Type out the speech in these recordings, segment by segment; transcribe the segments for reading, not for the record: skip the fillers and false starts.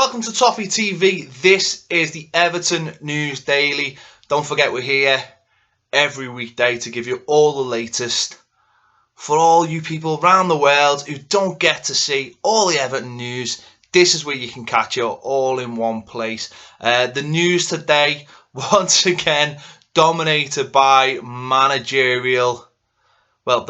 welcome to Toffee TV. This is the Everton News Daily. Don't forget we're here every weekday to give you all the latest for all you people around the world who don't get to see all the Everton news. This is where you can catch it all in one place. The news today, once again, dominated by the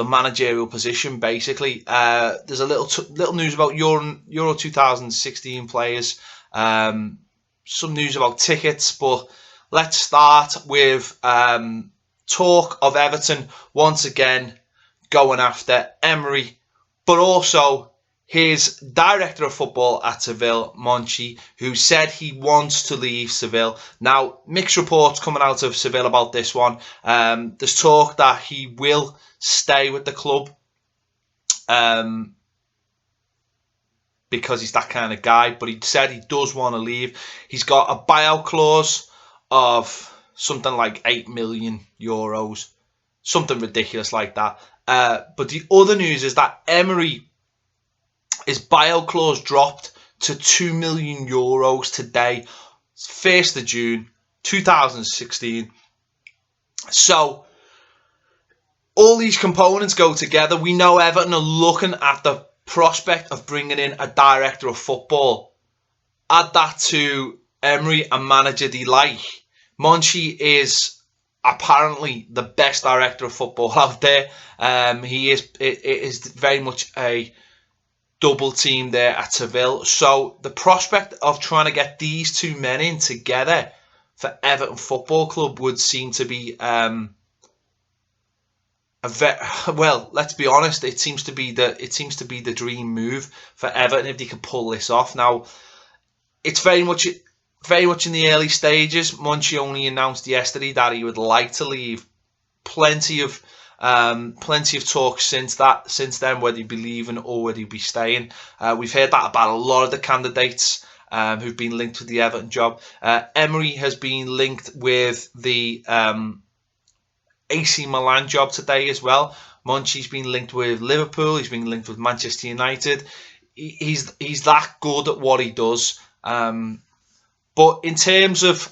managerial position, basically. There's a little news about Euro 2016 players, some news about tickets, but let's start with talk of Everton once again going after Emery, but also his director of football at Sevilla, Monchi, who said he wants to leave Sevilla. Now, mixed reports coming out of Sevilla about this one. There's talk that he will stay with the club because he's that kind of guy, but he said he does want to leave. He's got a buyout clause of something like €8 million, something ridiculous like that. But the other news is that Emery, his buyout clause dropped to €2 million today, 1st of June 2016. So all these components go together. We know Everton are looking at the prospect of bringing in a director of football. Add that to Emery, a manager they like. Monchi is apparently the best director of football out there. It is very much a double team there at Seville. So the prospect of trying to get these two men in together for Everton Football Club would seem to be let's be honest, it seems to be the dream move for Everton if they can pull this off. Now, it's very much in the early stages. Monchi only announced yesterday that he would like to leave. Plenty of talk since then, whether he'd be leaving or whether he'd be staying. We've heard that about a lot of the candidates who've been linked with the Everton job. Emery has been linked with the AC Milan job today as well. Monchi's been linked with Liverpool. He's been linked with Manchester United. He's that good at what he does. But in terms of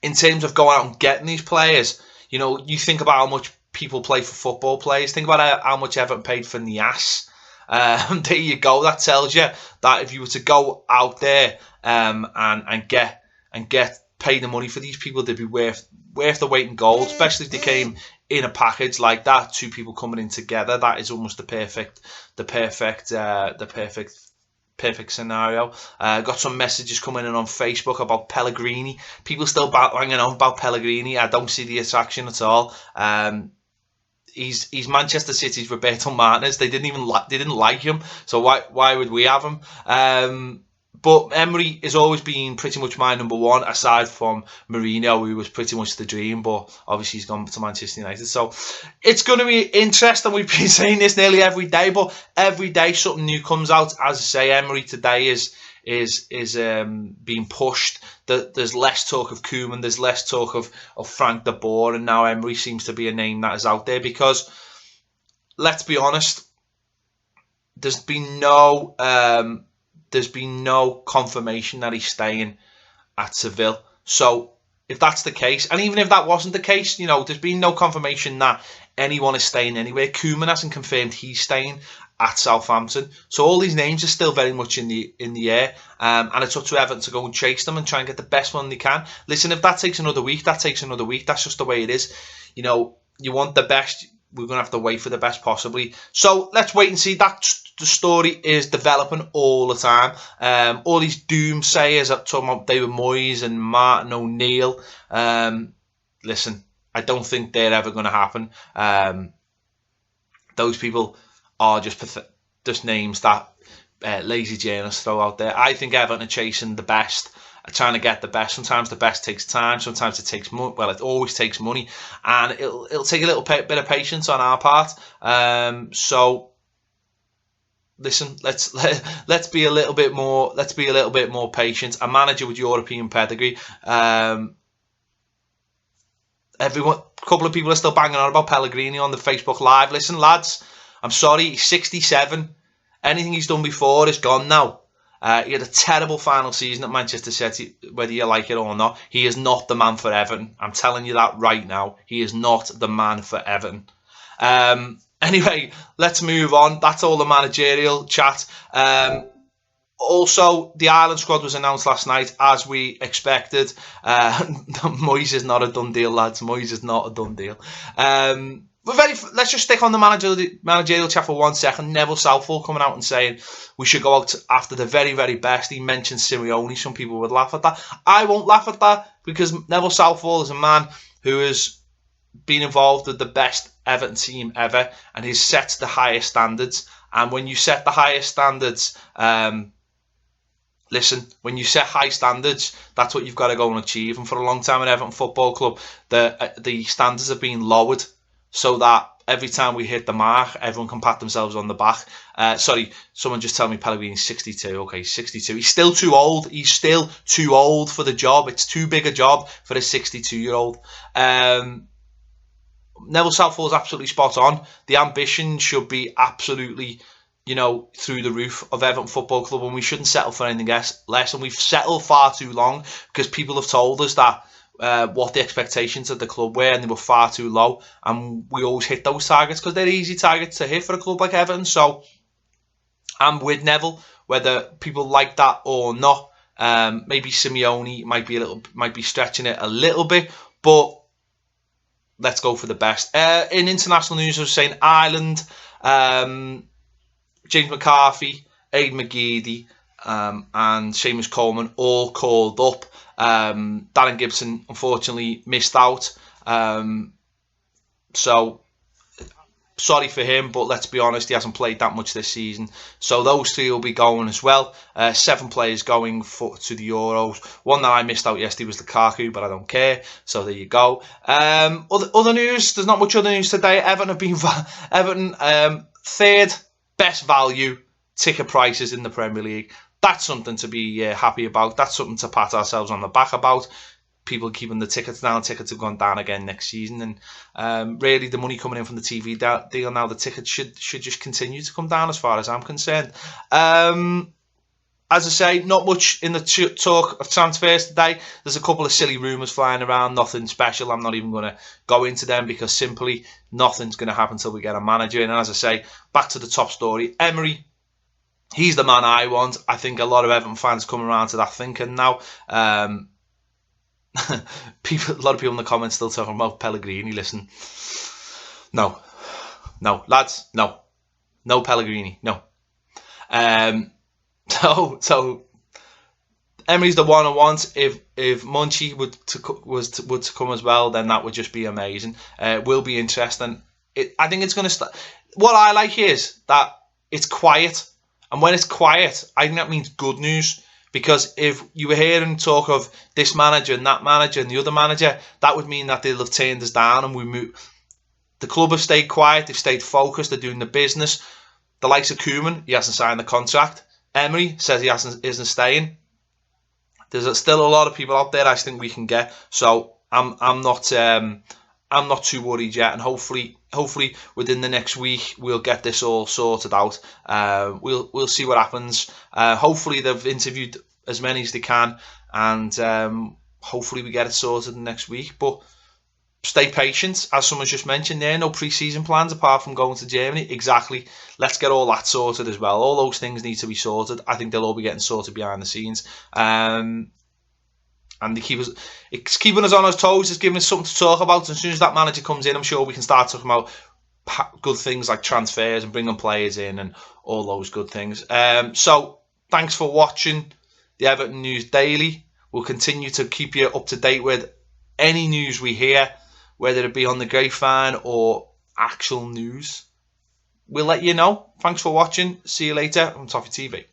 going out and getting these players, you think about how much people play for football players. Think about how much Everton paid for Nias. There you go. That tells you that if you were to go out there and get pay the money for these people, they'd be worth the weight in gold. Especially if they came in a package like that, two people coming in together. That is almost the perfect scenario. Got some messages coming in on Facebook about Pellegrini. People still banging on about Pellegrini. I don't see the attraction at all. He's Manchester City's Roberto Martinez. They didn't like him, so why would we have him? But Emery has always been pretty much my number one, aside from Mourinho, who was pretty much the dream, but obviously he's gone to Manchester United. So it's going to be interesting. We've been saying this nearly every day, but every day something new comes out. As I say, Emery today is being pushed. There's less talk of Koeman, there's less talk of Frank de Boer, and now Emery seems to be a name that is out there because, let's be honest, there's been no confirmation that he's staying at Seville. So if that's the case, and even if that wasn't the case, there's been no confirmation that anyone is staying anywhere. Koeman hasn't confirmed he's staying at Southampton. So all these names are still very much in the air. And it's up to Everton to go and chase them and try and get the best one they can. Listen, if that takes another week, that takes another week. That's just the way it is. You want the best. We're going to have to wait for the best possibly. So let's wait and see. The story is developing all the time. All these doomsayers are talking about David Moyes and Martin O'Neill. Listen, I don't think they're ever going to happen. Those people are just names that lazy journalists throw out there. I think Everton are chasing the best, trying to get the best. Sometimes the best takes time. Sometimes it takes money. Well, it always takes money, and it'll take a little bit of patience on our part. So listen, let's be a little bit more. Let's be a little bit more patient. A manager with European pedigree. A couple of people are still banging on about Pellegrini on the Facebook Live. Listen, lads, I'm sorry, he's 67. Anything he's done before is gone now. He had a terrible final season at Manchester City, whether you like it or not. He is not the man for Everton. I'm telling you that right now. He is not the man for Everton. Anyway, let's move on. That's all the managerial chat. Also, the Ireland squad was announced last night, as we expected. Moyes is not a done deal, lads. Moyes is not a done deal. Let's just stick on the managerial chat for 1 second. Neville Southall coming out and saying we should go out after the very, very best. He mentioned Simeone. Some people would laugh at that. I won't laugh at that, because Neville Southall is a man who has been involved with the best Everton team ever, and he's set the highest standards. And when you set the highest standards, listen, when you set high standards, that's what you've got to go and achieve. And for a long time at Everton Football Club, the standards have been lowered so that every time we hit the mark, everyone can pat themselves on the back. Sorry, someone just told me Pellegrini's 62. Okay, 62. He's still too old. He's still too old for the job. It's too big a job for a 62-year-old. Neville Southall is absolutely spot on. The ambition should be absolutely, through the roof of Everton Football Club, and we shouldn't settle for anything less. And we've settled far too long, because people have told us that what the expectations of the club were, and they were far too low. And we always hit those targets because they're easy targets to hit for a club like Everton. So I'm with Neville, whether people like that or not. Maybe Simeone might be stretching it a little bit, but let's go for the best. In international news, I was saying Ireland, James McCarthy, Aidan McGeady, and Seamus Coleman all called up. Darren Gibson unfortunately missed out. So sorry for him, but let's be honest, he hasn't played that much this season. So those three will be going as well. 7 players going to the Euros. One that I missed out yesterday was Lukaku, but I don't care. So there you go. Other news, there's not much other news today. Everton have been third best value ticket prices in the Premier League. That's something to be happy about. That's something to pat ourselves on the back about. People keeping the tickets down. Tickets have gone down again next season, and really the money coming in from the TV deal now, the tickets should just continue to come down as far as I'm concerned. As I say, not much in the talk of transfers today. There's a couple of silly rumours flying around, nothing special. I'm not even going to go into them, because simply nothing's going to happen until we get a manager in. And as I say, back to the top story, Emery. He's the man I want. I think a lot of Everton fans come around to that thinking now. A lot of people in the comments still talking about Pellegrini. Listen, no, lads, no Pellegrini, no. So Emery's the one I want. If Munchie was to come as well, then that would just be amazing. It will be interesting. I think it's going to start. What I like is that it's quiet, and when it's quiet, I think that means good news. Because if you were hearing talk of this manager and that manager and the other manager, that would mean that they'll have turned us down and we move. The club have stayed quiet, they've stayed focused, they're doing the business. The likes of Koeman, he hasn't signed the contract. Emery says he isn't staying. There's still a lot of people out there I think we can get. So I'm not too worried yet, and hopefully within the next week we'll get this all sorted out. We'll see what happens. Hopefully they've interviewed as many as they can, and hopefully we get it sorted next week. But stay patient, as someone's just mentioned there. No pre-season plans apart from going to Germany. Exactly. Let's get all that sorted as well. All those things need to be sorted. I think they'll all be getting sorted behind the scenes. And it's keeping us on our toes. It's giving us something to talk about. As soon as that manager comes in, I'm sure we can start talking about good things like transfers and bringing players in and all those good things. So thanks for watching the Everton News Daily. We'll continue to keep you up to date with any news we hear, whether it be on the grapevine or actual news. We'll let you know. Thanks for watching. See you later on Toffee TV.